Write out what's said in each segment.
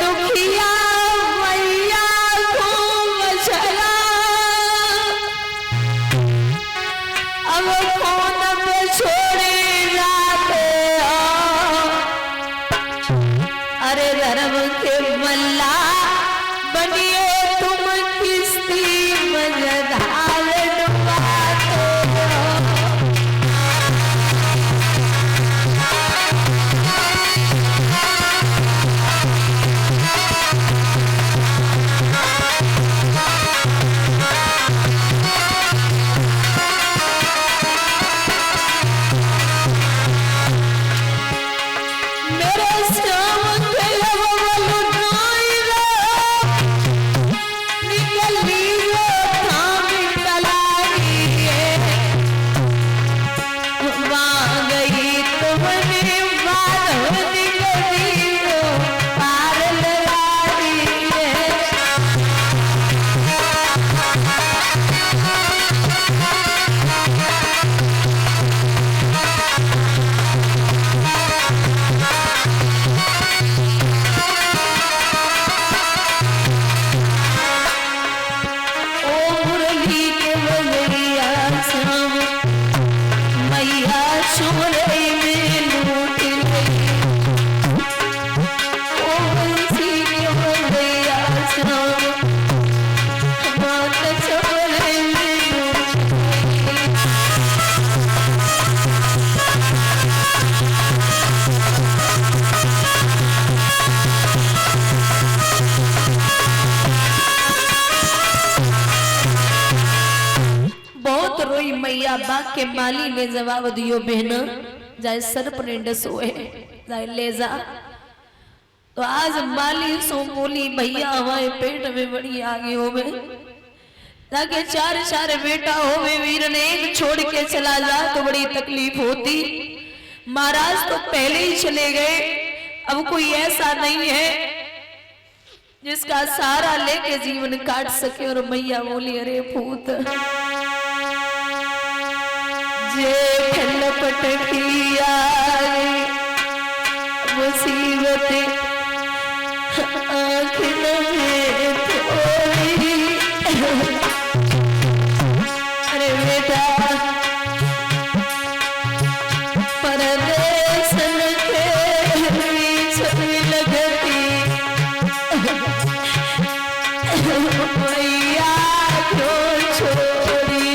दुखिया मैया घूम चला, अब फोन पे छोड़े जाते हो। अरे धर्म के मल्ला बनिए तुम किस्ती मझधार डुबाते हो। मैया बाग के माली ने जवाब दियो बहना, जाए सर्प ने डसोए जाए ले जा। तो आज माली सो बोली भैया हमारे पेट में बड़ी आगे होवे, ताकि चार चार बेटा होवे, वीर ने एक छोड़ के चला जा तो बड़ी तकलीफ होती। महाराज तो पहले ही चले गए, अब कोई ऐसा नहीं है जिसका सहारा लेके जीवन काट सके। और मैया बोली अरे भूत जेठ लपट की आई मुसीबत आँख में थोड़ी। अरे बेटा परदेश के छवि लगती मैया क्यों छोड़ी।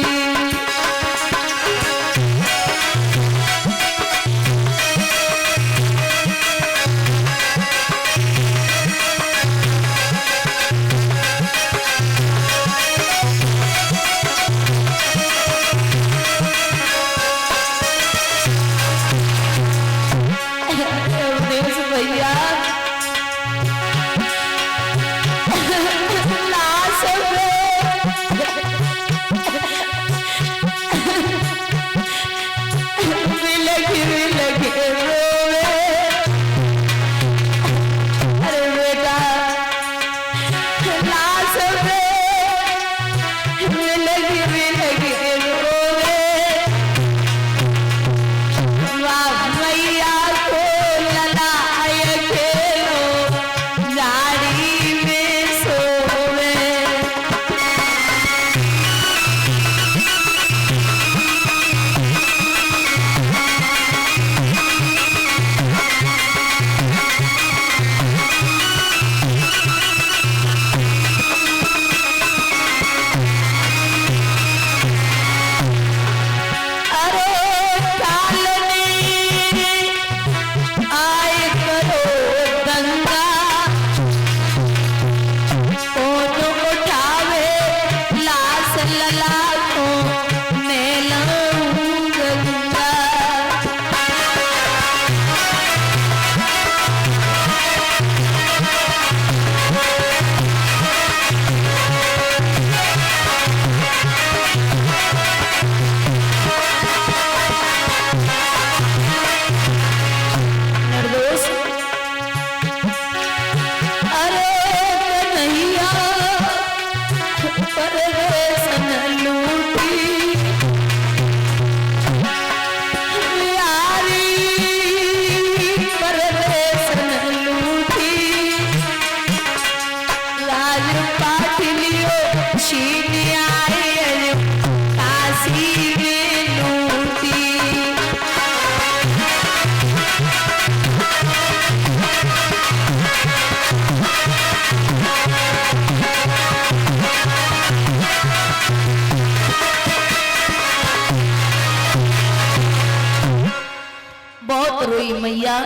भैया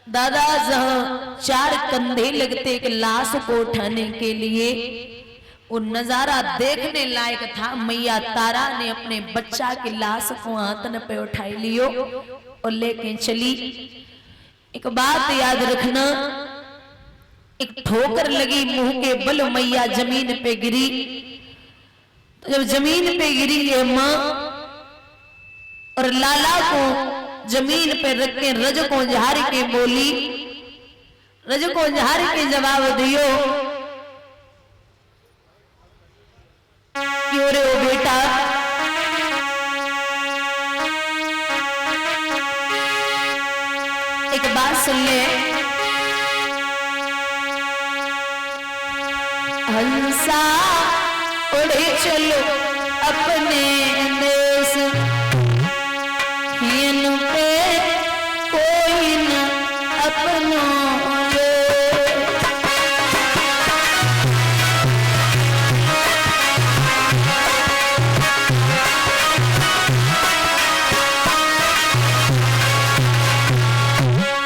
दादा जहां 4 कंधे लगते एक लाश को उठाने के लिए, वो नजारा देखने लायक था। मैया तारा ने अपने बच्चा की लाश को हाथन पे उठाई लियो और लेके चली। एक बात याद रखना, एक ठोकर लगी मुंह के बल, मैया जमीन पे गिरी। तो जब जमीन पे गिरी ये माँ और लाला को जमीन पे रख के रज को झाड़ के बोली, रज को झाड़ के जवाब दियो क्यों रे ओ बेटा, एक बात सुन ले, हंसा उड़े चलो अपने देश, हियन पे कोई न अपनों ले।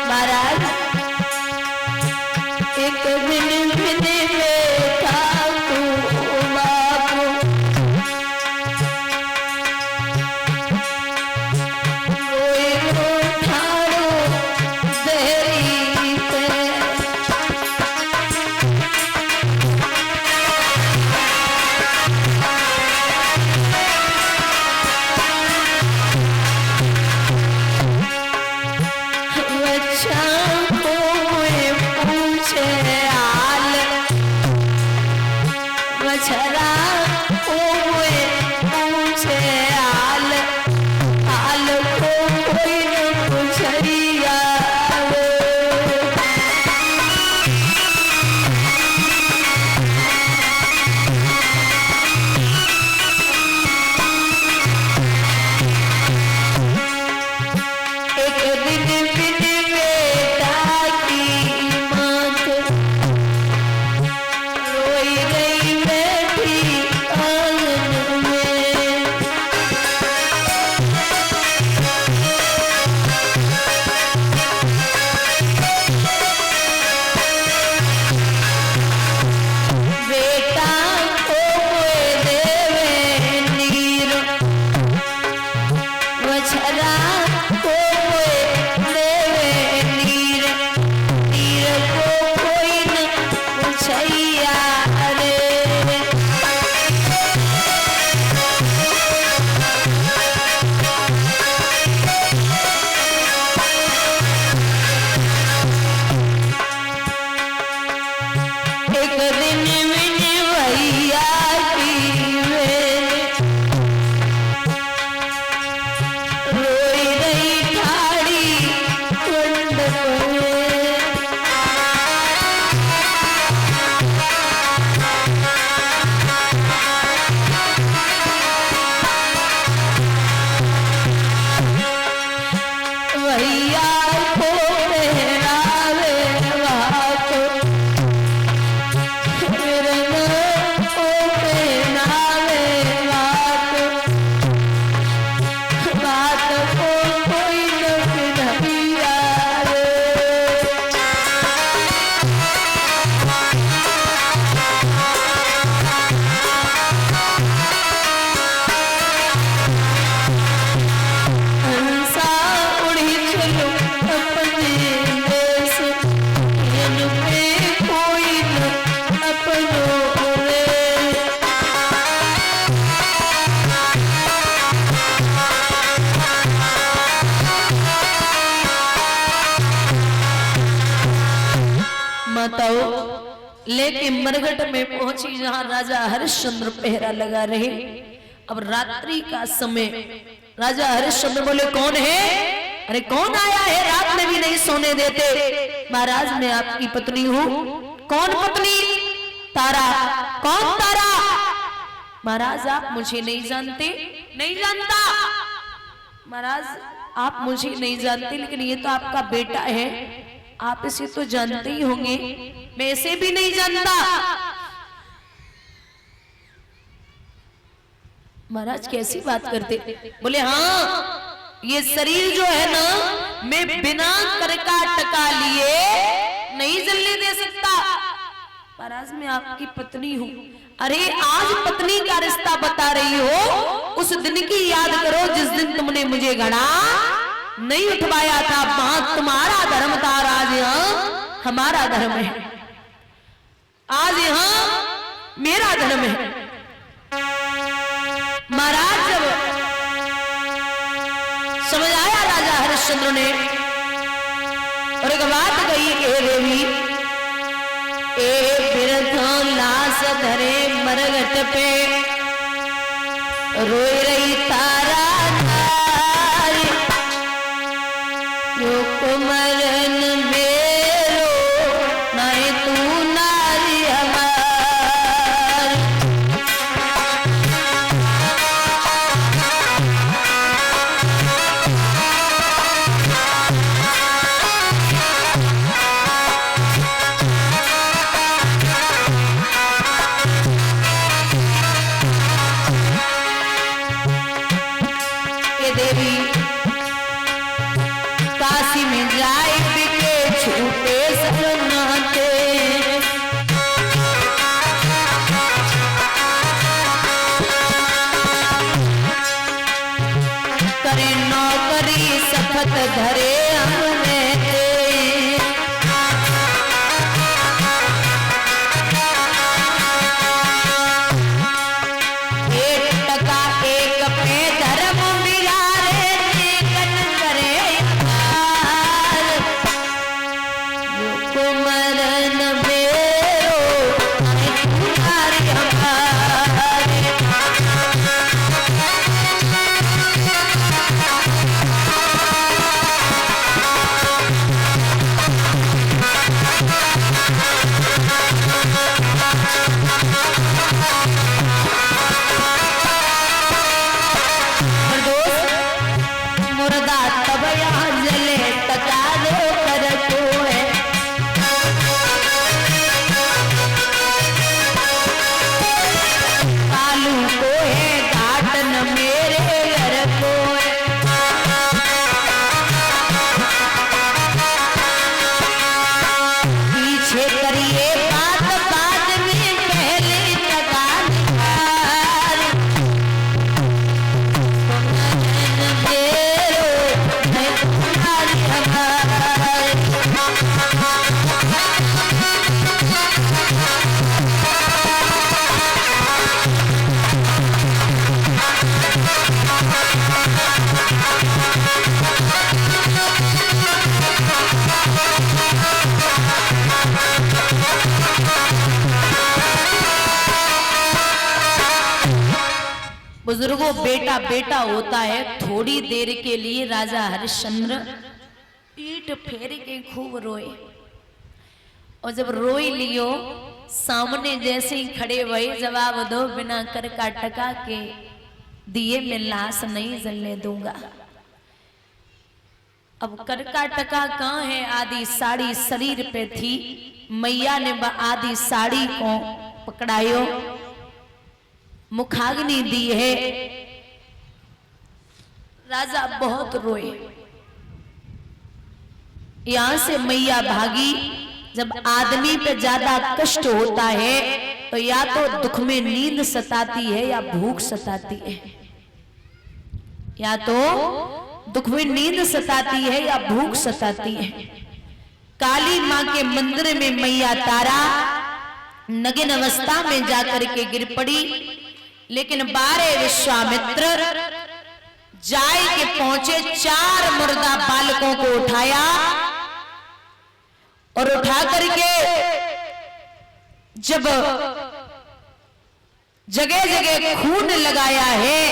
महाराज एक दिन लेके मरघट में पहुंची जहां राजा हरिश्चंद्र पहरा लगा रहे। अब रात्रि का समय, राजा हरिश्चंद्र बोले कौन है? अरे कौन आया है, रात में भी नहीं सोने देते। महाराज मैं आपकी पत्नी हूं। कौन पत्नी? तारा। कौन तारा? महाराज आप मुझे नहीं जानते? नहीं जानता। महाराज आप मुझे नहीं जानते, लेकिन ये तो आपका बेटा है, आप इसे तो जानते ही होंगे। मैं इसे भी नहीं जानता। महाराज कैसी बात करते? बोले हाँ, ये शरीर जो है ना मैं बिना करका टका लिए नहीं जलने दे सकता, पर आज मैं आपकी पत्नी हूं। अरे आज पत्नी का रिश्ता बता रही हो, उस दिन की याद करो जिस दिन तुमने मुझे घड़ा नहीं उठवाया था। वहां तुम्हारा धर्म था, आज यहाँ हमारा धर्म है, आज यहाँ मेरा धर्म है। महाराज जब समझ आया राजा हरिश्चंद्र ने और एक बात कही कि देवी ए बिरथो लाश धरे मरघट पे रोई रही तारा नारी, यो कुमरन मेरो नहीं तू नारी हमारी। देवी काशी में जाए बिके छूटे सरनाते, करे नौकरी सखत धरे हमने बुजुर्गों, बेटा बेटा होता है थोड़ी देर के लिए। राजा हरिश्चंद्र पीठ फेर के खूब रोए, और जब रोई लियो सामने जैसे ही खड़े हुए, जवाब दो बिना कर का टका के दिए में लाश नहीं जलने दूंगा। अब कर का टका कहाँ है? आधी साड़ी शरीर पे थी, मैया ने आधी साड़ी को पकड़ायो, मुखाग्नि दी है। राजा बहुत रोए, यहां से मैया भागी। जब आदमी पे ज्यादा कष्ट होता है तो या तो दुख में नींद सताती है या भूख सताती है, या तो दुख में नींद सताती है या भूख सताती है। काली मां के मंदिर में मैया तारा नगिन अवस्था में जाकर के गिर पड़ी, लेकिन बारे विश्वामित्र जाए के पहुंचे, 4 मुर्दा बालकों को उठाया और उठा करके जब जगह जगह खून लगाया है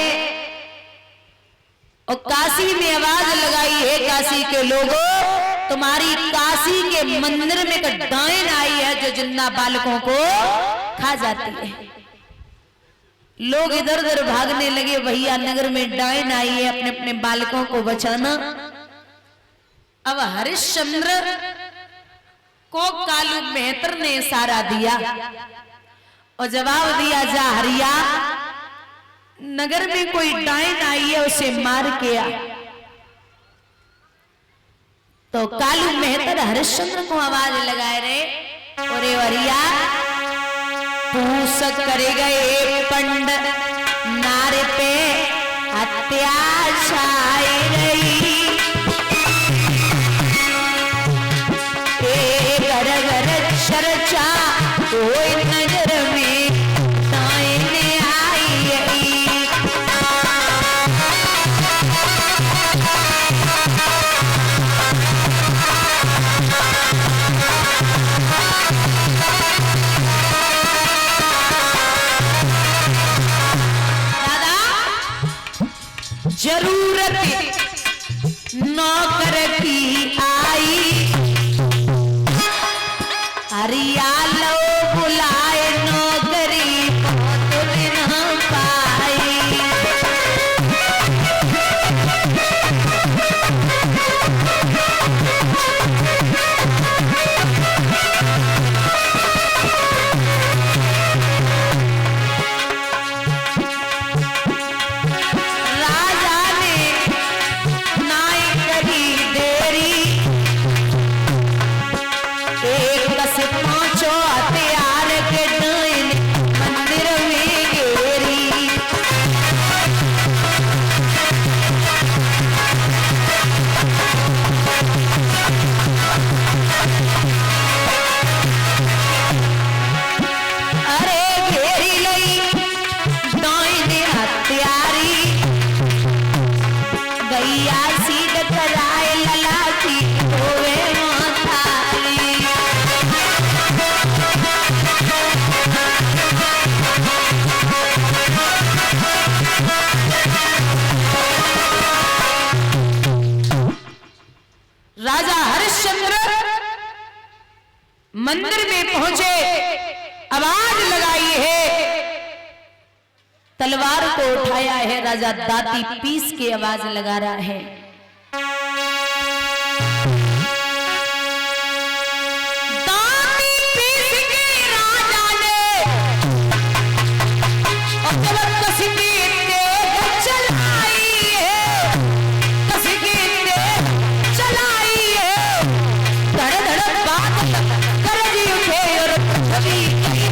और काशी में आवाज लगाई है, काशी के लोगों तुम्हारी काशी के मंदिर में एक डायन आई है जो जिंदा बालकों को खा जाती है। लोग इधर उधर भागने लगे, भैया नगर में डायन आई है, अपने अपने बालकों को बचाना। अब हरिश्चंद्र को कालू मेहतर ने इशारा दिया और जवाब दिया, जा हरिया नगर में कोई डायन आई है, उसे मार के आ। तो कालू मेहतर हरिश्चंद्र को आवाज लगाए रे, अरे वरिया पूस करे गए पंड नारे पे हत्या छाई रही, घर घर चर्चा कोई नजर में सामने आई। जरूरत नौकर की आई, हरियालो बुलाए नौकरी बहुत न पाई। राजा हरिश्चंद्र मंदिर में पहुंचे, आवाज लगाई है, तलवार को उठाया है, राजा दाती पीस के आवाज लगा रहा है। दाती पीस के राजा ने और जब कसीके तेज चलाई है, कसीके तेज चलाई है, धड़ धड़ बात कर दी उठे और कभी कहीं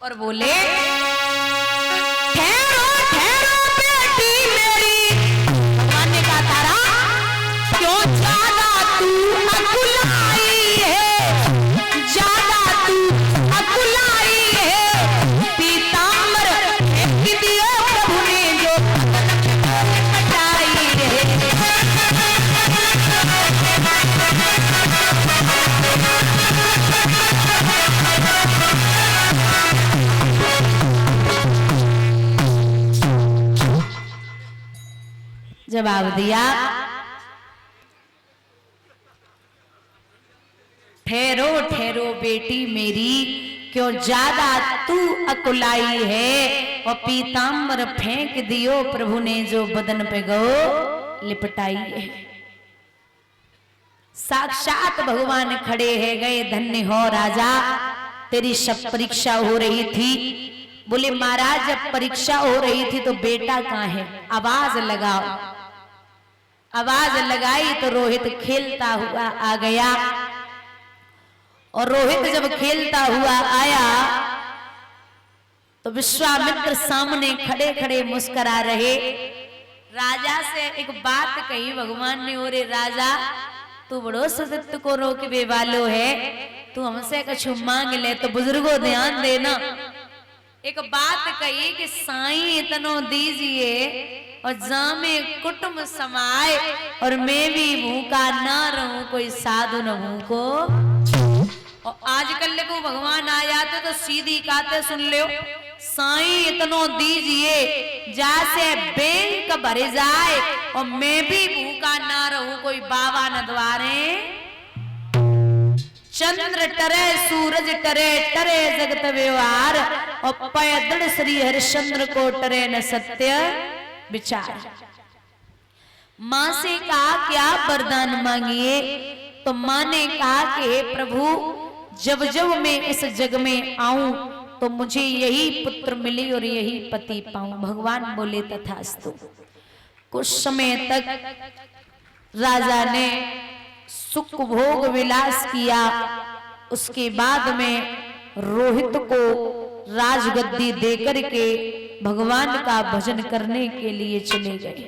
और बोले, ठहरो ठहरो बेटी मेरी, भगवान ने कहा तारा क्यों ज्यादा तू अकुलाई है, ज्यादा तू अकुलाई है, पीतांबर फेंक दियो प्रभु ने जो कटाई है। जवाब दिया, ठहरो ठहरो बेटी मेरी, क्यों ज्यादा तू अकुलाई है, और पीतांबर फेंक दियो प्रभु ने जो बदन पे गो लिपटाई है। साक्षात भगवान खड़े है, गए धन्य हो राजा, तेरी सब परीक्षा हो रही थी। बोले महाराज जब परीक्षा हो रही थी तो बेटा कहाँ है, आवाज लगाओ। आवाज लगाई तो रोहित खेलता हुआ आ गया, और रोहित जब खेलता हुआ आया तो विश्वामित्र सामने खड़े खड़े मुस्कुरा रहे। राजा से एक बात कही भगवान ने, ओरे राजा तू बड़ो सत्य को रोकवे वालो है, तू हमसे कुछ मांग ले तो बुजुर्गों ध्यान देना, एक बात कही कि साईं इतनो दीजिए और जामे कुटुंब समाए और मैं भी भूखा ना रहूं, कोई साधु न भूखो। और आजकल को भगवान आ जाते तो सीधी काते सुन लो, साईं इतनो दीजिए जैसे बैंक भर जाए और मैं भी भूखा ना रहूं, कोई बाबा न द्वारे। चंद्र टरे सूरज टरे टरे जगत व्यवहार और पैदल श्री हरिश्चंद्र को टरे न सत्य विचार। मां से कहा क्या वरदान मांगिए, तो मां ने कहा कि प्रभु जब जब मैं इस जग में आऊं तो मुझे यही पुत्र मिले और यही पति पाऊं। भगवान बोले तथास्तु। कुछ समय तक राजा ने सुख भोग विलास किया, उसके बाद में रोहित को राजगद्दी देकर के भगवान का भजन करने के लिए चले गए।